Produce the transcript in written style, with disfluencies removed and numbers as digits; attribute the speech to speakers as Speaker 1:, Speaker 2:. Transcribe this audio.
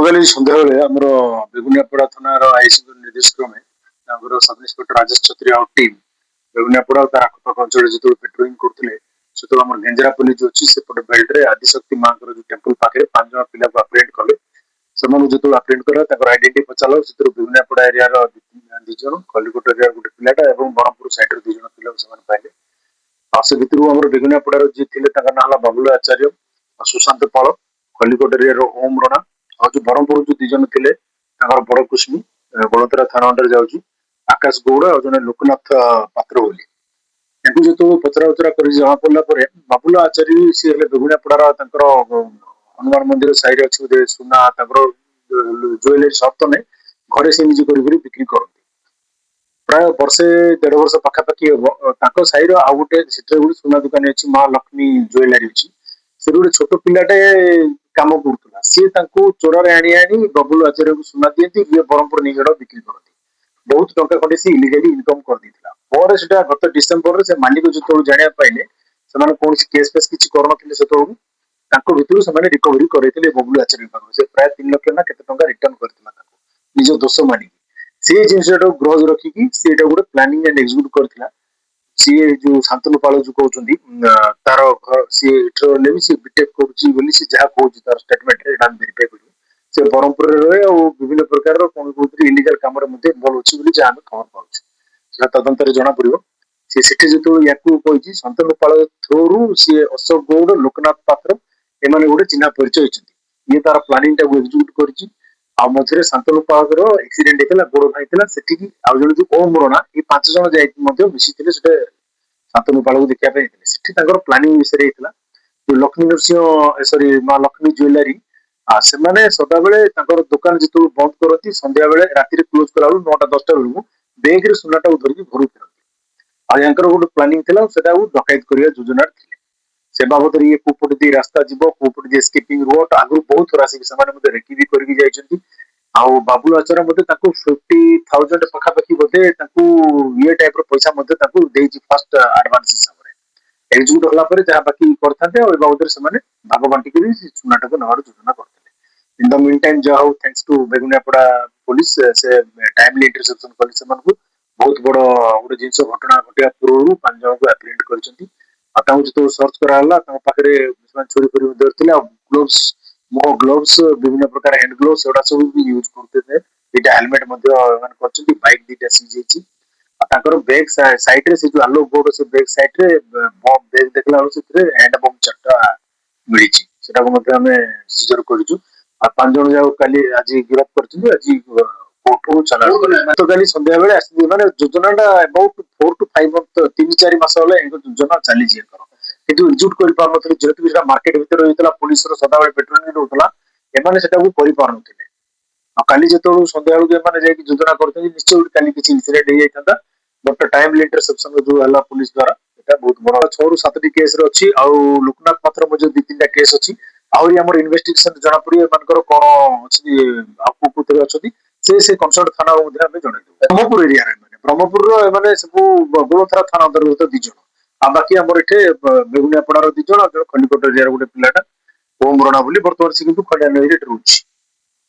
Speaker 1: ଗତକାଲି ସନ୍ଧ୍ୟାବେଳେ ଆମର ବେଗୁନିଆପଡା ଥାନାର ଆଇସିପି ନିର୍ଦ୍ଦେଶ କ୍ରମେ ତାଙ୍କର ସବ୍ ଇନ୍ସପେକ୍ଟର ରାଜେଶ ଛତ୍ରୀ ଆଉ ଟିମ୍ ବେଗୁନିଆପଡା ଆଉ ତାର ଆଖପାଖ ଅଞ୍ଚଳରେ ଯେତେବେଳେ ପେଟ୍ରୋଲିଂ କରୁଥିଲେ ସେତେବେଳେ ଆମର ଗେଞ୍ଜରା ପୋଲିସ ଯୋଉ ଅଛି ସେପଟେ ବେଲ୍ଟରେ ଆଦିଶକ୍ତି ମାଙ୍କର ଯୋଉ ଟେମ୍ପଲ ପାଖରେ 5 ଜଣ ପିଲାକୁ ଆପ୍ରେହେଣ୍ଡ କଲେ। ସେମାନଙ୍କୁ ଯେତେବେଳେ ଆପ୍ରେହେଣ୍ଡ କଲେ ତାଙ୍କର ଆଇଡେଣ୍ଟି ପଚାରିଲା ସେଥିରୁ ବେଗୁନିଆପଡା ଏରିଆର 2 ଜଣ, ଖଲିକୋଟ ଏରିଆର ଗୋଟେ ପିଲାଟା ଏବଂ ବ୍ରହ୍ମପୁର ସାଇଡର 2 ଜଣ ପିଲାକୁ ସେମାନେ ପାଇଲେ। ଆଉ ସେ ଭିତରୁ ଆମର ବେଗୁନିଆପଡାର ଯିଏ ଥିଲେ ତାଙ୍କ ନାଁ ହେଲା ବାବୁଲ ଆଚାର୍ଯ୍ୟ ଆଉ ସୁଶାନ୍ତ ପାଳ, ଖଲିକୋଟ ଏରିଆର ଓମ ରଣା ଆଉ ଯୋଉ ବ୍ରହ୍ମପୁର ଯୋଉ 2 ଜଣ ଥିଲେ ତାଙ୍କର ବଡ କୁସ୍ମି ବଳତରା ଥାନା ଅଣ୍ଡରେ ଯାଉଛି, ଆକାଶ ଗୌଡ ଆଉ ଜଣେ ଲୋକନାଥ ପାତ୍ର ବୋଲି। ତାଙ୍କୁ ଯେତେବେଳେ ପଚରା ଉଚରା କରି ଜଣା ପଡିଲା ପରେ ବାବୁଲ ଆଚାର୍ଯ୍ୟ ସିଏ ହେଲେ ବେଗୁନିଆପଡାର ତାଙ୍କର ହନୁମାନ ମନ୍ଦିର ସାଇଡ୍ ଅଛି ଗୋଟେ ସୁନା ତାଙ୍କର ଜୁଏଲାରୀ ସପ୍ ତ ନାହିଁ, ଘରେ ସେ ନିଜେ କରି ବିକ୍ରି କରନ୍ତି। ପ୍ରାୟ ବର୍ଷେ 1.5 ବର୍ଷ ପାଖାପାଖି ହବ ତାଙ୍କ ସାହିର ଆଉ ଗୋଟେ ସେଠାରେ ଗୋଟେ ସୁନା ଦୋକାନୀ ଅଛି ମା ଲକ୍ଷ୍ମୀ ଜୁଏଲାରୀ ଅଛି। ସେଠି ଗୋଟେ ଛୋଟ ପିଲାଟେ କାମ କରୁଥିଲା, ସିଏ ତାଙ୍କୁ ଚୋରାରେ ଆଣି ବବୁଲ ଆଚାର୍ଯ୍ୟକୁ ସୁନା ଦିଅନ୍ତି, ଇଏ ବ୍ରହ୍ମପୁର ନେଇ ବିକ୍ରି କରନ୍ତି। ବହୁତ ଟଙ୍କା ଖଣ୍ଡେ ସେ ଇଲିଗାଲି ଇନକମ କରିଦେଇଥିଲା। ପରେ ସେଟା ଗତ ଡିସେମ୍ବରରେ ସେ ମାଲିକ ଯେତେବେଳେ ଜାଣିବାକୁ ପାଇଲେ ସେମାନେ କୌଣସି କେସ୍ ଫେସ୍ କିଛି କରୁନଥିଲେ ସେତେବେଳକୁ, ତାଙ୍କ ଭିତରୁ ସେମାନେ ରିକଭରି କରିଥିଲେ ବବୁଲ ଆଚାର୍ଯ୍ୟ ପାଖରୁ। ସେ ପ୍ରାୟ 3 ଲକ୍ଷ ନା କେତେ ଟଙ୍କା ରିଟର୍ନ କରିଥିଲା ତାଙ୍କୁ ନିଜ ଦୋଷ ମାନିକି। ସେ ଜିନିଷଟାକୁ ଗ୍ରଜ ରଖିକି ସେ ଏଟା ଗୋଟେ ପ୍ଲାନିଂ ଆଣ୍ଡ ଏକ୍ସିକ୍ୟୁଟ କରିଥିଲା। ସିଏ ଯୋଉ ଶାନ୍ତନୁ ପାଳ ଯୋଉ କହୁଛନ୍ତି ତାର ସିଏ ଏଠି ରହିଲେ ବି ସେ ବିଟେକ୍ କରୁଛି ବୋଲି ସେ ଯାହା କହୁଛି ତାର ଷ୍ଟେଟମେଣ୍ଟରେ ଏଟା ଆମେ ଭେରିଫାଇ କରିବୁ। ସେ ବ୍ରହ୍ମପୁରରେ ରହେ ଆଉ ବିଭିନ୍ନ ପ୍ରକାରର କୌଣସି ଇଲିଗାଲ କାମରେ ମଧ୍ୟ ଇନଭଲ୍ଭ ଅଛି ବୋଲି ଯାହା ଆମେ ଖବର ପାଉଛୁ। ସେଟା ତଦନ୍ତରେ ଜଣା ପଡିବ। ସେ ସେଠି ଯେତେବେଳେ ୟାକୁ କହିଛି ଶାନ୍ତନୁ ପାଳ ଥ୍ରୋରୁ ସିଏ ଅଶୋକ ଗୌଡ, ଲୋକନାଥ ପାତ୍ର ଏମାନେ ଗୋଟେ ଚିହ୍ନା ପରିଚୟ ହେଇଛନ୍ତି। ଇଏ ତାର ପ୍ଲାନିଂ ଟାକୁ ଏକ୍ସିକ୍ୟୁଟ କରିଛି। ଆଉ ମଝିରେ ଶାନ୍ତନୁ ପାଳଙ୍କର ଆକ୍ସିଡେଣ୍ଟ ହେଇଥିଲା, ଗୋଡ ଭାଙ୍ଗିଥିଲା, ସେଠିକି ଆଉ ଜଣେ ଯୋଉ ଓମ ରଣା ଏ 5 ଜଣ ଯାଇକି ମଧ୍ୟ ମିଶିଥିଲେ ସେଟା ଶାନ୍ତନୁ ପାଳକୁ ଦେଖିବା ପାଇଁ ହେଇଥିଲେ। ସେଠି ତାଙ୍କର ପ୍ଲାନିଂ ବିଷୟରେ ହେଇଥିଲା। ଯୋଉ ଲକ୍ଷ୍ମୀ ନୃସିଂହ ସରି ମା ଲକ୍ଷ୍ମୀ ଜୁଏଲାରୀ ସେମାନେ ସଦାବେଳେ ତାଙ୍କର ଦୋକାନ ଯେତେବେଳେ ବନ୍ଦ କରନ୍ତି ସନ୍ଧ୍ୟା ବେଳେ ରାତିରେ କ୍ଲୋଜ କଲା ବେଳକୁ 9ଟା 10ଟା ବେଳକୁ ବେଗରେ ସୁନାଟାକୁ ଧରିକି ଘରକୁ ଫେରନ୍ତି। ଆଉ ୟାଙ୍କର ଗୋଟେ ପ୍ଲାନିଂ ଥିଲା ସେଟାକୁ ଡକାୟତ କରିବା ଯୋଜନାରେ ଥିଲେ। ସେ ବାବଦରେ ଇଏ କୋଉପଟେ ଦେଇ ରାସ୍ତା ଯିବ, କୋଉପଟେ ଦେଇ ସ୍କିପିଂ ରୋଡ ଆଗରୁ ବହୁତ ଥର ଆସିକି ସେମାନେ ମଧ୍ୟ ରେକି କରିକି ଯାଇଛନ୍ତି। ଆଉ ବାବୁଲ ଆଚାର୍ଯ୍ୟ ମଧ୍ୟ ତାଙ୍କୁ 50,000 ପାଖାପାଖି ବୋଧେ ତାଙ୍କୁ ଇଏ ଟାଇପର ପଇସା ମଧ୍ୟ ତାଙ୍କୁ ଦେଇଛି ଫାଷ୍ଟ ଆଡଭାନ୍ସ ହିସାବରେ। ଏକ୍ସିକ୍ୟୁଟ ହେଲା ପରେ ଯାହା ବାକି କରିଥାନ୍ତେ ଆଉ ଏ ବାବଦରେ ସେମାନେ ଭାଗ ବାଣ୍ଟିକରି ସୁନାଟାକୁ ନେବାର ଯୋଜନା କରିଥିଲେ। ଇନ୍ ଦ ମିନ୍ ଟାଇମ୍ ଯାହା ହଉ ଥ୍ୟାଙ୍କ୍ସ ଟୁ ବେଗୁନିଆପଡା ପୋଲିସ ସେ ଟାଇମଲି ଇଣ୍ଟରସେପ୍ସନ କଲେ ସେମାନଙ୍କୁ। ବହୁତ ବଡ ଗୋଟେ ଜିନିଷ ଘଟଣା ଘଟିବା ପୂର୍ବରୁ 5 ଜଣଙ୍କୁ ଆପ୍ରିହେଣ୍ଡ କରିଛନ୍ତି। ଆଉ ତାଙ୍କୁ ଯେତେବେଳେ ସର୍ଚ୍ଚ କରାହେଲା ତାଙ୍କ ପାଖରେ ସେମାନେ ଚୋରି କରି ମଧ୍ୟ ଥିଲେ। ଆଉ ଗ୍ଲୋଭ୍ସ ମୁହଁ ଗ୍ଲୋଭ୍ସ ବିଭିନ୍ନ ପ୍ରକାର ହ୍ୟାଣ୍ଡ ଗ୍ଲୋଭ୍ସ ଏଗୁଡା ସବୁ ବି ୟୁଜ କରୁଥିଲେ। 2ଟା ହେଲମେଟ ମଧ୍ୟ ଏମାନେ କରିଛନ୍ତି, ବାଇକ୍ 2ଟା ସିଜ୍ ହେଇଛି। ଆଉ ତାଙ୍କର ବ୍ୟାଗ ସାଇଡରେ ସେ ଯୋଉ ଆଲୋକ ବୋର୍ଡ ସେ ବ୍ୟାଗ ସାଇଡରେ ବ୍ୟାଗ ଦେଖିଲା ବେଳକୁ ସେଥିରେ ହ୍ୟାଣ୍ଡ ବମ୍ 4ଟା ମିଳିଛି। ସେଟାକୁ ମଧ୍ୟ ଆମେ ସିଜର କରିଛୁ। ଆଉ 5 ଜଣ ଯାକ କାଲି ଆଜି ଗିରଫ କରିଛନ୍ତି। ଆଜି କୋର୍ଟକୁ ଚାଲାଣ କଲେ। ଗତକାଲି ସନ୍ଧ୍ୟାବେଳେ ଆସିଥିଲେ ମାନେ ଯୋଜନାଟା ଏବାଉଟ 4 to 5 ମନ୍ଥ 3-4 ମାସ ହେଲା ଏ ଯୋଜନା ଚାଲିଛି ୟାଙ୍କର। କିନ୍ତୁ ଏକ୍ସିକ୍ୟୁଟ କରିପାରୁନଥିଲେ ଯେହେତୁ ସେଟା ମାର୍କେଟ ଭିତରେ ରହିଥିଲା, ପୋଲିସର ସଦାବେଳେ ପେଟ୍ରୋଲିଂ ରହୁଥିଲା, ଏମାନେ ସେଟାକୁ କରିପାରୁନଥିଲେ। ଆଉ କାଲି ଯେତେବେଳକୁ ସନ୍ଧ୍ୟାବେଳକୁ ଏମାନେ ଯାଇକି ଯୋଜନା କରୁଛନ୍ତି ନିଶ୍ଚୟ କାଲି କିଛି ଇନସିଡେଣ୍ଟ ହେଇଯାଇଥାନ୍ତା। ବଟ ଟାଇମଲି ଇଣ୍ଟରସେପ୍ସନ ଯୋଉ ହେଲା ପୋଲିସ ଦ୍ୱାରା ଏଟା ବହୁତ ବଡ 6ରୁ 7ଟି କେସରେ ଅଛି। ଆଉ ଲୋକନାଥ ପାତ୍ର ମଧ୍ୟ 2-3ଟା କେସ୍ ଅଛି। ଆହୁରି ଆମର ଇନଭେଷ୍ଟିଗେସନ ଜଣା ପଡିବ ଏମାନଙ୍କର କଣ ଅଛି ଆଉ କୋଉଥିରେ ଅଛନ୍ତି। ସେ କନସର୍ଟ ଥାନାକୁ ମଧ୍ୟ ଆମେ ଜଣେଇଦେବୁ। ବ୍ରହ୍ମପୁର ଏରିଆରେ ବ୍ରହ୍ମପୁରର ଏମାନେ ସବୁ ଗୋଳଥରା ଥାନା ଅନ୍ତର୍ଗତ 2 ଜଣ। ଆଉ ବାକି ଆମର ଏଠି ବେଗୁନିଆପଡାର 2 ଜଣ ଆଉ ଜଣେ ଖଲିକୋଟ ଏରିଆର ଗୋଟେ ପିଲାଟା ଓମ ରଣା ବୋଲି ବର୍ତ୍ତମାନ ସେ କିନ୍ତୁ ଖଣ୍ଡିଆ ନଈରେ ରହୁଛି।